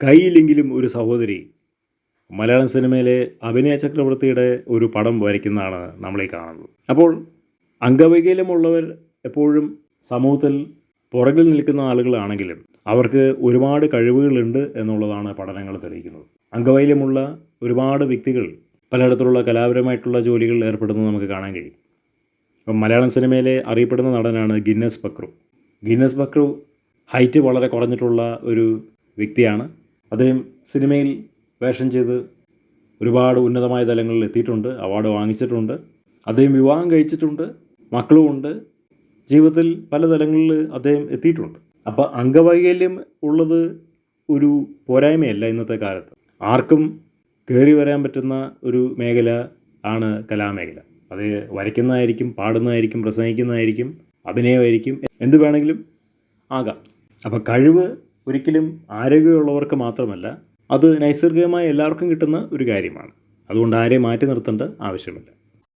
കൈയില്ലെങ്കിലും ഒരു സഹോദരി മലയാളം സിനിമയിലെ അഭിനയ ചക്രവർത്തിയുടെ ഒരു പടം വരയ്ക്കുന്നതാണ് നമ്മളീ കാണുന്നത്. അപ്പോൾ അംഗവൈകല്യമുള്ളവർ എപ്പോഴും സമൂഹത്തിൽ പുറകിൽ നിൽക്കുന്ന ആളുകളാണെങ്കിലും അവർക്ക് ഒരുപാട് കഴിവുകളുണ്ട് എന്നുള്ളതാണ് പഠനങ്ങൾ തെളിയിക്കുന്നത്. അംഗവൈകല്യമുള്ള ഒരുപാട് വ്യക്തികൾ പലയിടത്തുള്ള കലാപരമായിട്ടുള്ള ജോലികളിൽ ഏർപ്പെടുന്നത് നമുക്ക് കാണാൻ കഴിയും. അപ്പം മലയാളം സിനിമയിലെ അറിയപ്പെടുന്ന നടനാണ് Guinness Pakru. Guinness Pakru height വളരെ കുറഞ്ഞിട്ടുള്ള ഒരു വ്യക്തിയാണ്. അദ്ദേഹം സിനിമയിൽ വേഷം ചെയ്ത് ഒരുപാട് ഉന്നതമായ തലങ്ങളിൽ എത്തിയിട്ടുണ്ട്, അവാർഡ് വാങ്ങിച്ചിട്ടുണ്ട്. അദ്ദേഹം വിവാഹം കഴിച്ചിട്ടുണ്ട്, മക്കളുമുണ്ട്. ജീവിതത്തിൽ പല തലങ്ങളിൽ അദ്ദേഹം എത്തിയിട്ടുണ്ട്. അപ്പോൾ അംഗവൈകല്യം ഉള്ളത് ഒരു പോരായ്മയല്ല ഇന്നത്തെ കാലത്ത്. ആർക്കും കയറി വരാൻ പറ്റുന്ന ഒരു മേഖല ആണ് കലാമേഖല. അത് വരയ്ക്കുന്നതായിരിക്കും, പാടുന്നതായിരിക്കും, പ്രസംഗിക്കുന്നതായിരിക്കും, അഭിനയമായിരിക്കും, എന്ത് വേണമെങ്കിലും ആകാം. അപ്പോൾ കഴിവ് ഒരിക്കലും ആരോഗ്യമുള്ളവർക്ക് മാത്രമല്ല, അത് നൈസർഗികമായി എല്ലാവർക്കും കിട്ടുന്ന ഒരു കാര്യമാണ്. അതുകൊണ്ട് ആരെയും മാറ്റി നിർത്തേണ്ട ആവശ്യമില്ല.